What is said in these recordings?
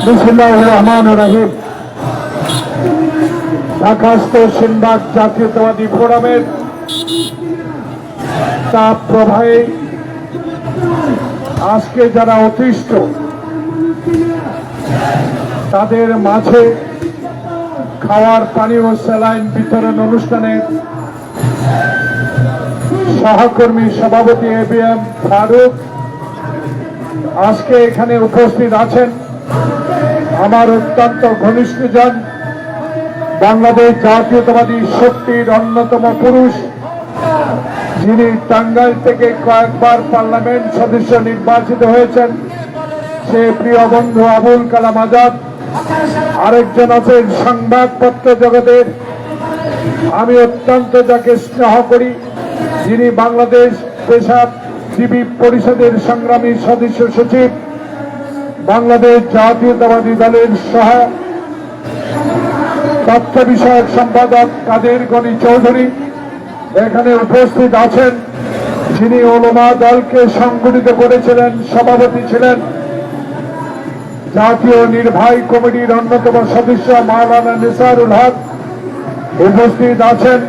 বিসমিল্লাহির রহমানির রহিম। ঢাকাস্থ সেনবাগ জাতীয়তাবাদী ফোরামের তাপ প্রবাহে আজকে যারা অতিষ্ঠ তাদের মাঝে খাওয়ার পানি ও স্যালাইন বিতরণ অনুষ্ঠানে সহকর্মী সভাপতি এবিএম ফারুক আজকে এখানে উপস্থিত আছেন। আমার অত্যন্ত ঘনিষ্ঠজন, বাংলাদেশ জাতীয়তাবাদী শক্তির অন্যতম পুরুষ, যিনি টাঙ্গাইল থেকে কয়েকবার পার্লামেন্ট সদস্য নির্বাচিত হয়েছেন, সে প্রিয় বন্ধু আবুল কালাম আজাদ। আরেকজন আছেন সংবাদপত্র জগতের, আমি অত্যন্ত যাকে স্নেহ করি, যিনি বাংলাদেশ পেশাজীবী পরিষদের সংগ্রামী সদস্য সচিব, বাংলাদেশ জাতীয়তাবাদী দলের সহ তথ্য বিষয়ক সম্পাদক কাদের গনি চৌধুরী এখানে উপস্থিত আছেন, যিনি ওলামা দলকে সংগঠিত করেছিলেন, সভাপতি ছিলেন। জাতীয় নির্বাহী কমিটির অন্যতম সদস্য মাওলানা নিসারুল হক উপস্থিত আছেন।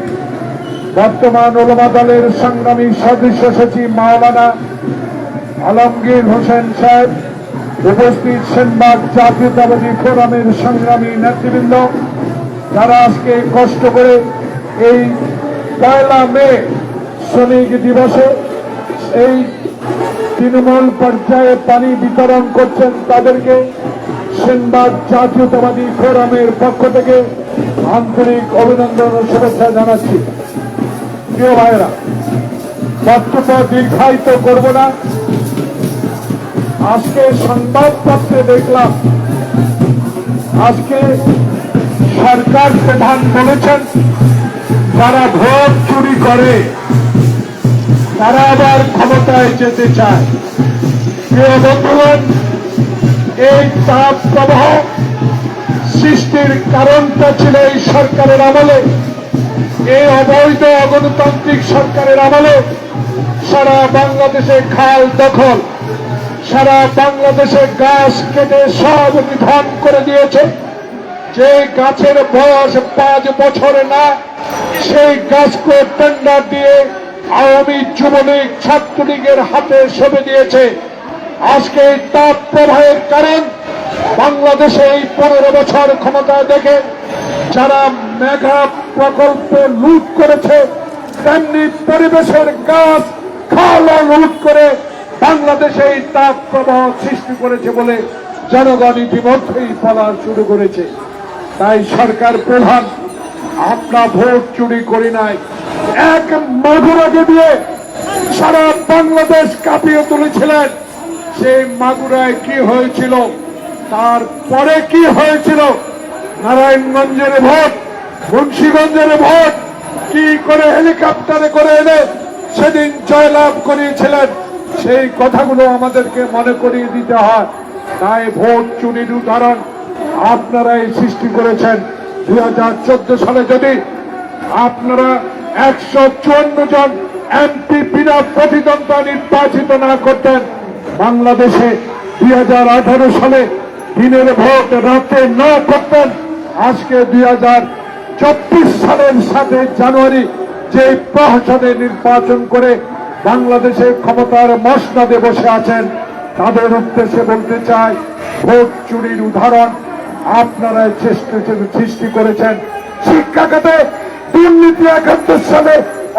বর্তমান ওলামা দলের সংগ্রামী সদস্য সচিব মাওলানা আলমগীর হোসেন সাহেব উপস্থিত। সেনবাগ জাতীয়তাবাদী ফোরামের সংগ্রামী নেতৃবৃন্দ, যারা আজকে কষ্ট করে এই 1 মে শ্রমিক দিবসে এই তৃণমূল পর্যায়ে পানি বিতরণ করছেন, তাদেরকে সেনবাগ জাতীয়তাবাদী ফোরামের পক্ষ থেকে আন্তরিক অভিনন্দন ও শুভেচ্ছা জানাচ্ছি। প্রিয় ভাইয়েরা, বক্তব্য দীর্ঘায়িত করব না। আজকে সংবাদপত্রে দেখলাম, আজকে সরকার প্রধান বলেছেন যারা ভোট চুরি করে তারা আবার ক্ষমতায় যেতে চায়। প্রিয় বন্ধুগণ, এই তাপ প্রবাহ সৃষ্টির কারণটা ছিল এই সরকারের আমলে, এই অবৈধ অগণতান্ত্রিক সরকারের আমলে সারা বাংলাদেশে খাল দখল, সারা বাংলাদেশে গাছ কেটে সব নিধন করে দিয়েছে। যে গাছের বয়স 5 বছর না, সেই গাছকে টেন্ডার দিয়ে আওয়ামী যুবলীগ ছাত্রলীগের হাতে সঁপে দিয়েছে। আজকে এই তাপ প্রবাহের কারণ বাংলাদেশে এই 15 বছর ক্ষমতায় দেখে যারা মেগা প্রকল্প লুট করেছে, তেমনি পরিবেশের গাছ খাল লুট করে বাংলাদেশে এই তাপ প্রবাহ সৃষ্টি করেছে বলে জনগণ ইতিমধ্যেই বলা শুরু করেছে। তাই সরকার প্রধান, আমরা ভোট চুরি করি নাই, এক মাগুরাকে দিয়ে সারা বাংলাদেশ কাঁপিয়ে তুলেছিলেন। সেই মাগুরায় কি হয়েছিল, তারপরে কি হয়েছিল, নারায়ণগঞ্জের ভোট, মুন্সিগঞ্জের ভোট, কি করে হেলিকপ্টারে করে এনে সেদিন জয়লাভ করিয়েছিলেন, সেই কথাগুলো আমাদেরকে মনে করিয়ে দিতে হয়। তাই ভোট চুরির উদাহরণ আপনারাই সৃষ্টি করেছেন। 2014 সালে যদি আপনারা 154 জন এমপি বিনা প্রতিদ্বন্দ্বিতা নির্বাচিত না করতেন, বাংলাদেশে 2018 সালে দিনের ভোট রাতে না করতেন, আজকে 2024 সালের 7 জানুয়ারি যে প্রহসনে নির্বাচন করে বাংলাদেশে ক্ষমতার মসনদে বসে আছেন, তাদের উদ্দেশ্যে বলতে চাই, ভোট চুরির উদাহরণ আপনারাই সৃষ্টি করেছেন। শিক্ষা খাতে দুর্নীতি 71 সালে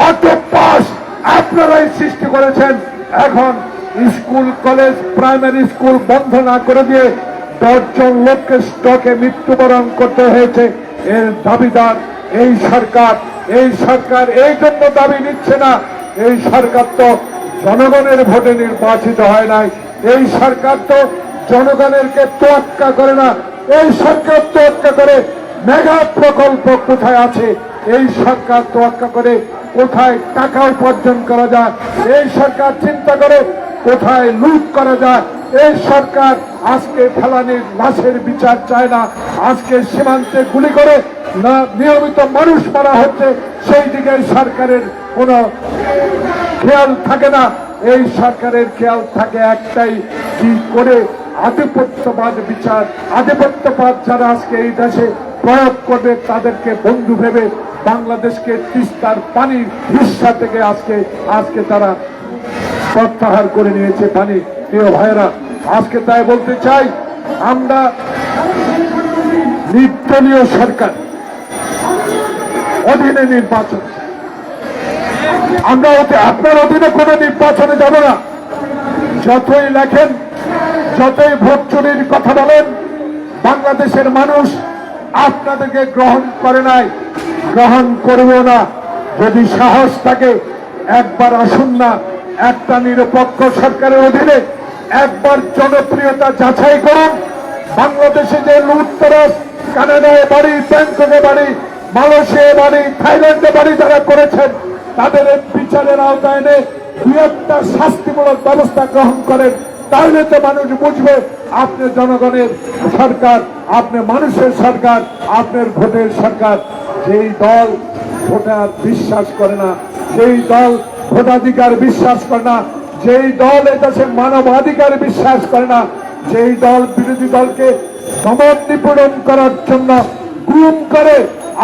অটো পাস আপনারাই সৃষ্টি করেছেন। এখন স্কুল কলেজ প্রাইমারি স্কুল বন্ধ না করে দিয়ে 10 জন লোককে স্টকে মৃত্যুবরণ করতে হয়েছে। এর দাবিদার এই সরকার। এই সরকার এই জন্য দাবি নিচ্ছে না, এই সরকার তো জনগণের ভোটে নির্বাচিত হয় নাই। এই সরকার তো জনগণেরকে তোয়াক্কা করে না, এই সরকার তোয়াক্কা করে মেগা প্রকল্প কোথায় আছে, এই সরকার তোয়াক্কা করে কোথায় টাকা উপার্জন করা যায়, এই সরকার চিন্তা করে কোথায় লুট করা যায়। এই সরকার আজকে ফেলানির লাশের বিচার চায় না, আজকে সীমান্তে গুলি করে না নিয়মিত মানুষ মারা হচ্ছে, সেই দিকে সরকারের কোনো খেয়াল থাকে না। এই সরকারের খেয়াল থাকে একটাই, কি করে আধিপত্যবাদ বিচার, আধিপত্যবাদ যারা আজকে এই দেশে প্রয়োগ করবে তাদেরকে বন্ধু ভেবে বাংলাদেশকে তিস্তার পানির হিস্সা থেকে আজকে তারা প্রত্যাহার করে নিয়েছে পানি। প্রিয় ভাইরা, আজকে তাই বলতে চাই, আমরা নির্দলীয় সরকার অধীনে নির্বাচন, আমরা আপনার অধীনে কোন নির্বাচনে যাব না। যতই লেখেন, যতই ভোট চুরির কথা বলেন, বাংলাদেশের মানুষ আপনাদেরকে গ্রহণ করে নাই, গ্রহণ করবেও না। যদি সাহস থাকে একবার আসুন না, একটা নিরপেক্ষ সরকারের অধীনে একবার জনপ্রিয়তা যাচাই করুন। বাংলাদেশে যে লুটতরাজ, কানাডায় বাড়ি, ব্যাংককে বাড়ি, মালয়েশিয়ায় বাড়ি, থাইল্যান্ডে বাড়ি যারা করেছেন, তাদের বিচারের আওতায় এনে দুই একটা শাস্তিমূলক ব্যবস্থা গ্রহণ করেন। তাহলে তো মানুষ বুঝবে আপনি জনগণের সরকার, আপনি মানুষের সরকার, আপনার ভোটের সরকার। যেই দল ভোটার বিশ্বাস করে না, যেই দল ভোটাধিকার বিশ্বাস করে না, যেই দল এদেশে মানবাধিকার বিশ্বাস করে না, যেই দল বিরোধী দলকে দমন নিপীড়ন করার জন্য গুম করে,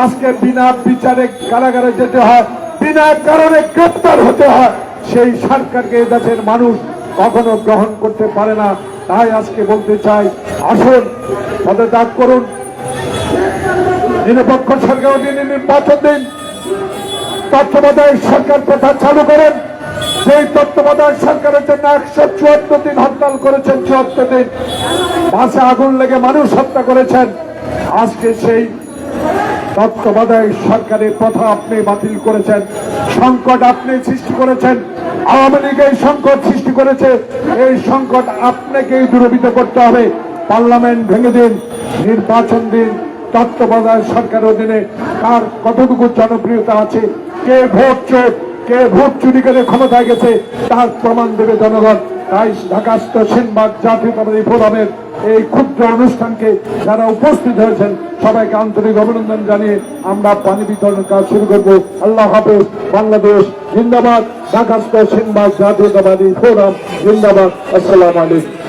আজকে বিনা বিচারে কারাগারে যেতে হয়, বিনা কারণে গ্রেপ্তার হতে হয়, সেই সরকারকে এদেশের মানুষ কখনো গ্রহণ করতে পারে না। তাই আজকে বলতে চাই, আসুন পদত্যাগ করুন, নিরপেক্ষ সরকার অধীনে নির্বাচন দিন, তত্ত্বাবধায়ক সরকার প্রথা চালু করেন। সেই তত্ত্বাবধায়ক সরকারের জন্য 174 দিন হরতাল করেছেন, 74 দিন বাসে আগুন লেগে মানুষ হত্যা করেছেন। আজকে সেই তত্ত্বাবধায়ক সরকারের প্রথা আপনি বাতিল করেছেন, সংকট আপনি সৃষ্টি করেছেন। আওয়ামী লীগ এই সংকট সৃষ্টি করেছে, এই সংকট আপনাকেই দূরীভূত করতে হবে। পার্লামেন্ট ভেঙে দিন, নির্বাচন দিন, তত্ত্বাবধায়ক সরকারের অধীনে কার কতটুকু জনপ্রিয়তা আছে, কে ভোট চোর, কে ভোট চুরি করে ক্ষমতায় গেছে, তার প্রমাণ দেবে জনগণ। তাই ঢাকাস্থ সেনবাগ জাতীয়তাবাদী ফোরামের এই ক্ষুদ্র অনুষ্ঠানকে যারা উপস্থিত হয়েছেন সবাইকে আন্তরিক অভিনন্দন জানিয়ে আমরা পানি বিতরণের কাজ শুরু করব। আল্লাহ হাফেজ। বাংলাদেশ জিন্দাবাদ। ঢাকাস্থ সেনবাগ জাতীয়তাবাদী ফোরাম জিন্দাবাদ। আসসালামু আলাইকুম।